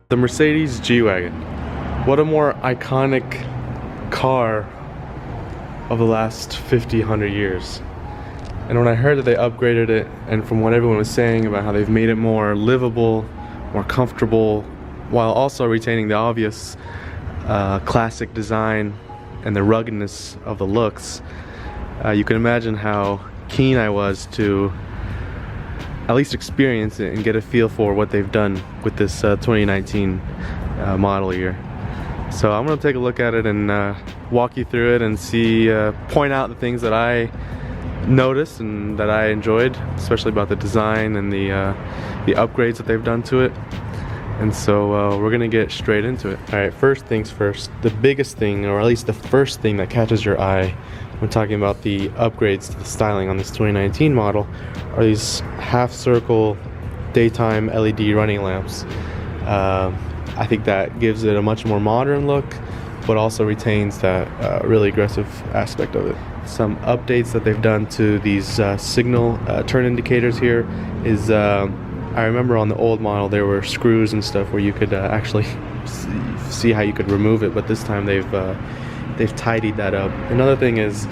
The Mercedes G-Wagon. What a more iconic car of the last 50, 100 years. And when I heard that they upgraded it, and from what everyone was saying about how they've made it more livable, more comfortable, while also retaining the obvious classic design and the ruggedness of the looks, you can imagine how keen I was to at least experience it and get a feel for what they've done with this 2019 model year. So I'm gonna take a look at it and walk you through it and see, point out the things that I noticed and that I enjoyed, especially about the design and the upgrades that they've done to it. And so we're gonna get straight into it. All right, first things first, the biggest thing, or at least the first thing that catches your eye when talking about the upgrades to the styling on this 2019 model are these half circle daytime LED running lamps. I think that gives it a much more modern look, but also retains that really aggressive aspect of it. Some updates that they've done to these signal turn indicators here is, I remember on the old model there were screws and stuff where you could actually see how you could remove it, but this time they've tidied that up. Another thing is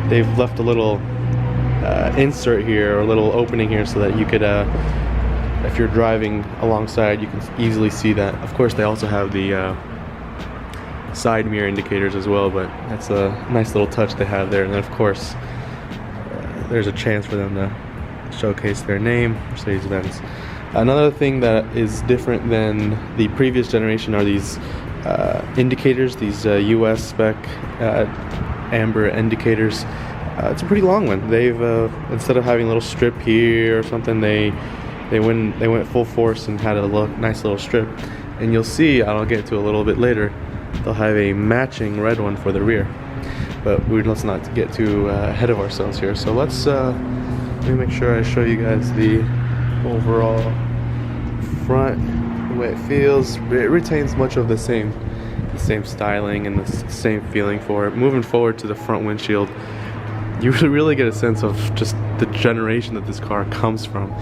they've left a little insert here, or a little opening here, so that you could, if you're driving alongside, you can easily see that. Of course, they also have the side mirror indicators as well, but that's a nice little touch they have there. And then of course, there's a chance for them to showcase their name, Mercedes-Benz. Another thing that is different than the previous generation are these indicators, these US spec amber indicators. It's a pretty long one. They've instead of having a little strip here or something, they went full force and had a nice little strip. And you'll see, I'll get to a little bit later, they'll have a matching red one for the rear. But let's not get too ahead of ourselves here. So let me make sure I show you guys the overall front, the way it feels. It retains much of the same styling and the same feeling for it. Moving forward to the front windshield, you really get a sense of just the generation that this car comes from.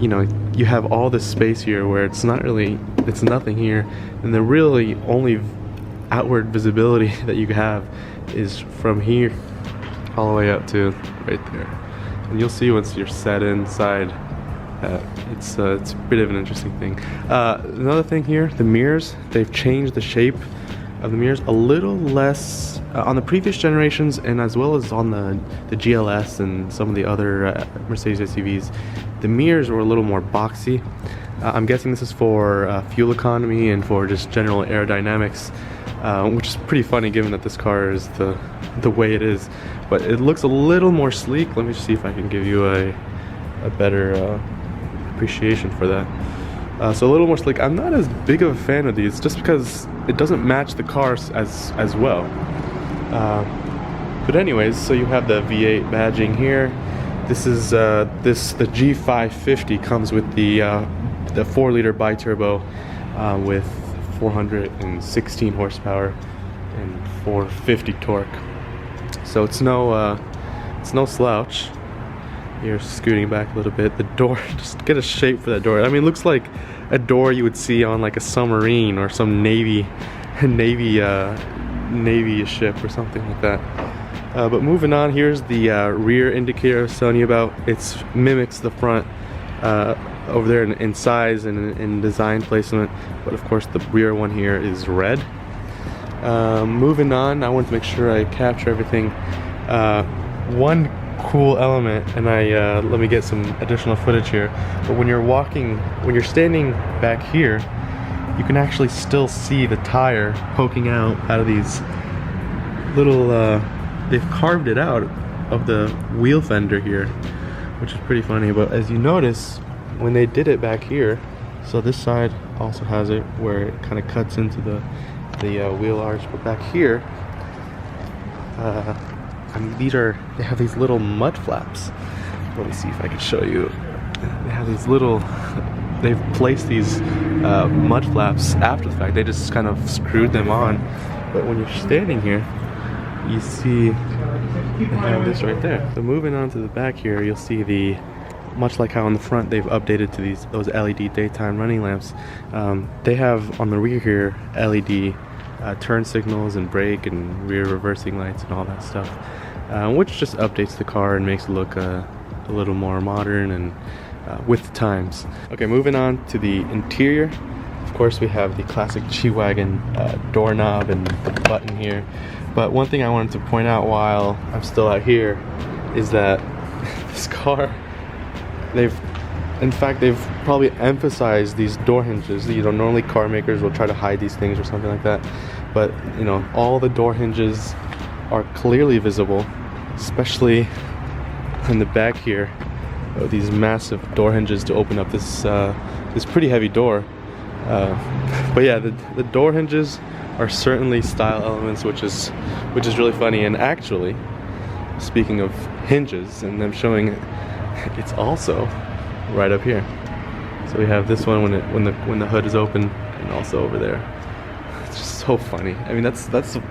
You know, you have all this space here where it's nothing here, and the really only outward visibility that you have is from here all the way up to right there. And you'll see once you're set inside, it's a bit of an interesting thing. Another thing here, the mirrors, they've changed the shape of the mirrors a little less on the previous generations, and as well as on the GLS and some of the other Mercedes SUVs. The mirrors were a little more boxy. I'm guessing this is for fuel economy and for just general aerodynamics, which is pretty funny given that this car is the way it is. But it looks a little more sleek. Let me see if I can give you a better appreciation for that. So a little more sleek. I'm not as big of a fan of these just because it doesn't match the cars as well. But anyways, so you have the V8 badging here. This is the G550 comes with the 4-liter biturbo with 416 horsepower and 450 torque. So it's no slouch. You're scooting back a little bit. The door, just get a shape for that door. I mean, it looks like a door you would see on like a submarine or some Navy ship or something like that. But moving on, here's the rear indicator I was telling you about. It mimics the front over there in size and in design placement, but of course the rear one here is red. Moving on, I want to make sure I capture everything. One cool element, and let me get some additional footage here, but when you're standing back here, you can actually still see the tire poking out of these little, they've carved it out of the wheel fender here, which is pretty funny. But as you notice, when they did it back here, so this side also has it where it kind of cuts into the wheel arch, but back here, I mean, they have these little mud flaps. Let me see if I can show you. They have these little, they've placed these mud flaps after the fact. They just kind of screwed them on. But when you're standing here, you see they have this right there. So moving on to the back here, you'll see the much like how on the front they've updated to those LED daytime running lamps, they have on the rear here LED turn signals and brake and rear reversing lights and all that stuff, which just updates the car and makes it look a little more modern and with the times. Okay, moving on to the interior. Of course, we have the classic G-Wagon doorknob and the button here. But one thing I wanted to point out while I'm still out here is that this car, they've probably emphasized these door hinges. You know, normally car makers will try to hide these things or something like that, but you know, all the door hinges are clearly visible, especially in the back here. These massive door hinges to open up this this pretty heavy door. But yeah, the door hinges are certainly style elements, which is really funny. And actually, speaking of hinges and them showing it, it's also right up here. So we have this one when the hood is open, and also over there. It's just so funny. I mean, that's the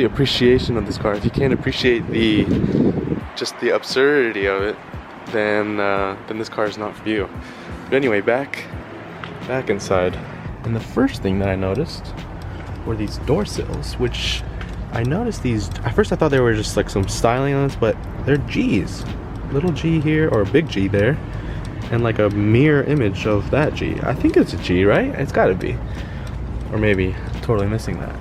appreciation of this car. If you can't appreciate just the absurdity of it, then this car is not for you. But anyway, back inside. And the first thing that I noticed were these door sills, which I noticed these, at first I thought they were just like some styling on this, but they're G's. Little G here, or a big G there, and like a mirror image of that G. I think it's a G, right? It's gotta be. Or maybe totally missing that.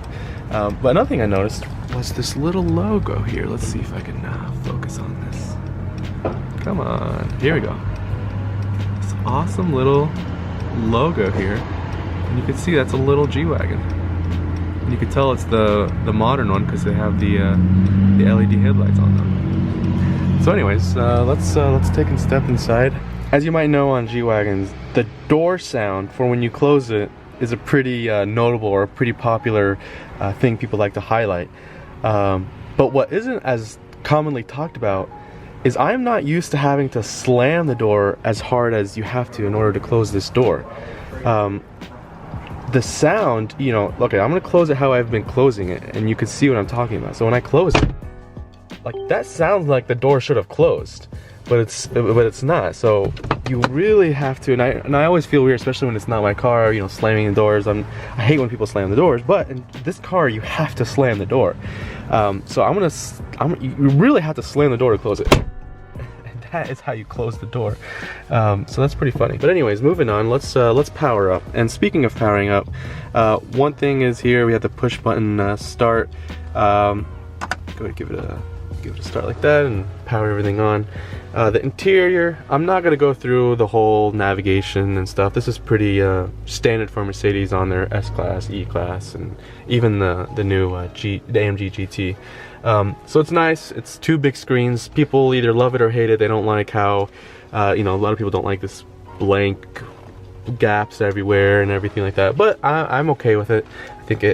But another thing I noticed was this little logo here. Let's see if I can focus on this. Come on, here we go. This awesome little logo here, and you can see that's a little G-Wagon, and you can tell it's the modern one because they have the LED headlights on them. So anyways, let's take a step inside. As you might know, on G-Wagons, the door sound for when you close it is a pretty notable or a pretty popular thing people like to highlight. But what isn't as commonly talked about is I'm not used to having to slam the door as hard as you have to in order to close this door. The sound, you know, okay, I'm gonna close it how I've been closing it, and you can see what I'm talking about. So when I close it, like, that sounds like the door should have closed, but it's not. So you really have to, and I always feel weird, especially when it's not my car, you know, slamming the doors. I hate when people slam the doors, but in this car you have to slam the door. So you really have to slam the door to close it. And that is how you close the door. So that's pretty funny. But anyways, moving on, let's power up. And speaking of powering up, one thing is here we have the push button start. Go ahead, give it a start like that and power everything on. The interior, I'm not gonna go through the whole navigation and stuff. This is pretty standard for Mercedes on their S-Class, E-Class, and even the new the AMG GT. So it's nice. It's two big screens. People either love it or hate it. They don't like how, you know, a lot of people don't like this blank gaps everywhere and everything like that. But I'm okay with it. I think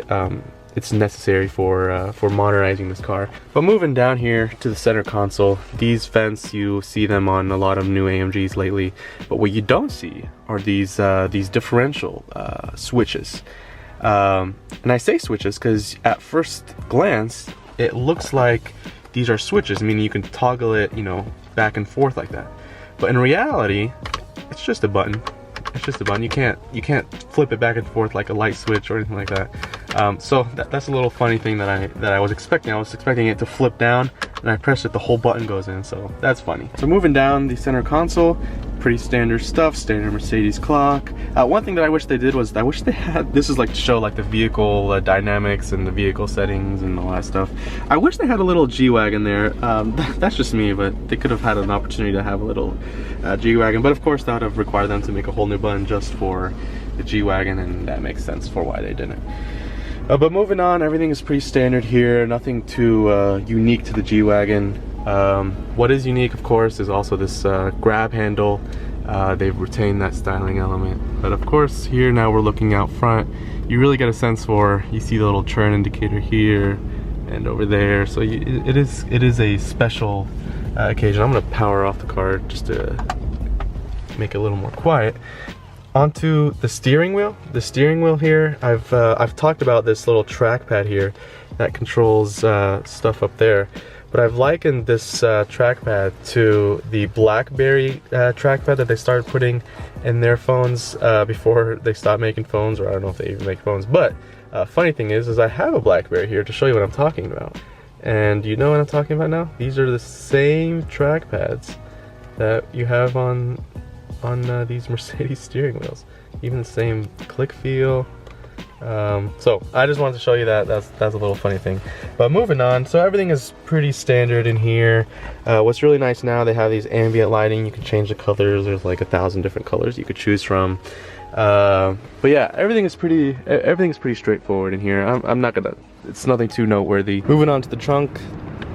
it's necessary for modernizing this car. But moving down here to the center console, these vents, you see them on a lot of new AMGs lately, but what you don't see are these differential switches. And I say switches because at first glance it looks like these are switches. I mean, you can toggle it, you know, back and forth like that, but in reality it's just a button. It's just a button. You can't flip it back and forth like a light switch or anything like that. So that's a little funny thing that I was expecting. I was expecting it to flip down, and I press it, the whole button goes in. So that's funny. So moving down the center console, pretty standard stuff, standard Mercedes clock. One thing that I wish they did was, I wish they had, this is like to show like the vehicle dynamics and the vehicle settings and all that stuff. I wish they had a little G-Wagon there. That's just me, but they could have had an opportunity to have a little G-Wagon. But of course that would have required them to make a whole new button just for the G-Wagon, and that makes sense for why they didn't. But moving on, everything is pretty standard here. Nothing too unique to the G-Wagon. What is unique, of course, is also this grab handle. They've retained that styling element. But of course, here now we're looking out front. You really get a sense for, you see the little turn indicator here and over there. So it is a special occasion. I'm gonna power off the car just to make it a little more quiet. Onto the steering wheel. The steering wheel here, I've talked about this little trackpad here that controls stuff up there. but I've likened this trackpad to the BlackBerry trackpad that they started putting in their phones before they stopped making phones, or I don't know if they even make phones. But funny thing is I have a BlackBerry here to show you what I'm talking about. And you know what I'm talking about now? These are the same trackpads that you have on these Mercedes steering wheels. Even the same click feel. So I just wanted to show you that. That's a little funny thing. But moving on, so everything is pretty standard in here. What's really nice now, they have these ambient lighting. You can change the colors. There's like 1,000 different colors you could choose from. But yeah, everything is pretty straightforward in here. I'm not gonna, it's nothing too noteworthy. Moving on to the trunk,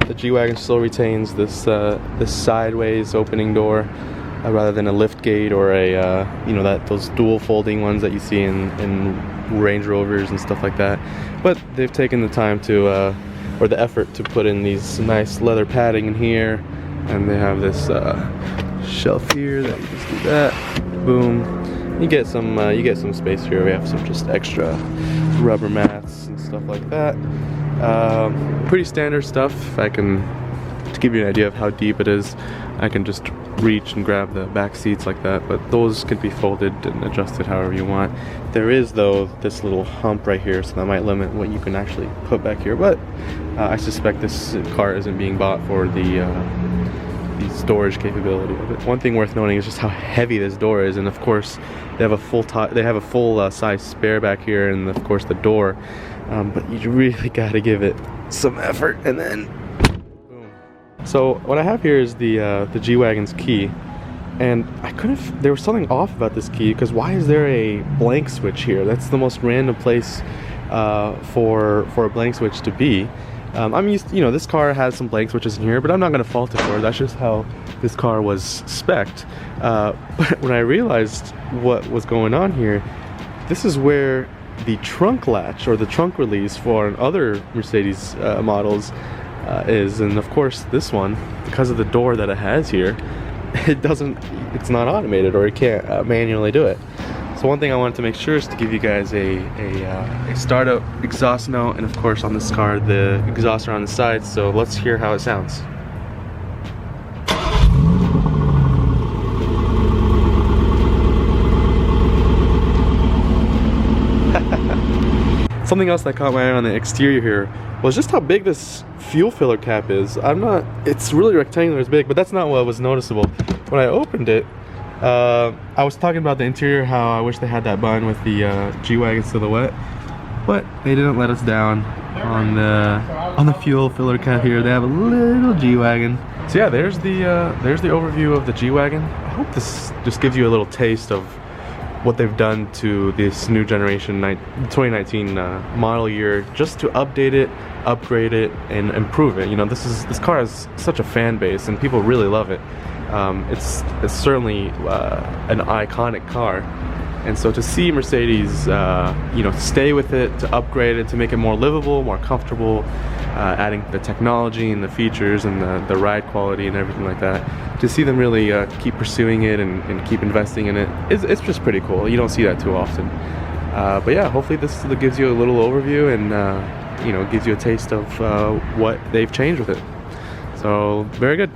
the G-Wagon still retains this this sideways opening door, rather than a lift gate or a you know, those dual folding ones that you see in Range Rovers and stuff like that. But they've taken the time to or the effort to put in these nice leather padding in here, and they have this shelf here that you just do that, boom. You get some space here. We have some just extra rubber mats and stuff like that. Pretty standard stuff. To give you an idea of how deep it is, I can just reach and grab the back seats like that, but those can be folded and adjusted however you want. There is, though, this little hump right here, so that might limit what you can actually put back here, but I suspect this car isn't being bought for the storage capability of it. One thing worth noting is just how heavy this door is, and of course they have a full size spare back here, and of course the door, but you really got to give it some effort. And then boom. So what I have here is the G-Wagon's key, and there was something off about this key, because why is there a blank switch here? That's the most random place for a blank switch to be. I'm used to, you know, this car has some blank switches in here, but I'm not going to fault it for it. That's just how this car was spec'd. But when I realized what was going on here, this is where the trunk latch or the trunk release for other Mercedes models is. And of course this one, because of the door that it has here, it's not automated, or it can't manually do it. So one thing I wanted to make sure is to give you guys a startup exhaust note, and of course on this car the exhausts are on the side, so let's hear how it sounds. Something else that caught my eye on the exterior here was just how big this fuel filler cap is. It's really rectangular, it's big, but that's not what was noticeable. When I opened it, I was talking about the interior, how I wish they had that button with the G-Wagon silhouette, but they didn't let us down on the fuel filler cap here. They have a little G-Wagon. So yeah, there's the overview of the G-Wagon. I hope this just gives you a little taste of what they've done to this new generation 2019 model year, just to update it, upgrade it, and improve it. You know, this car has such a fan base, and people really love it. It's certainly an iconic car, and so to see Mercedes, you know, stay with it, to upgrade it, to make it more livable, more comfortable, adding the technology and the features and the ride quality and everything like that, to see them really keep pursuing it and keep investing in it, it's just pretty cool. You don't see that too often. But yeah, hopefully this gives you a little overview and you know, gives you a taste of what they've changed with it. So very good.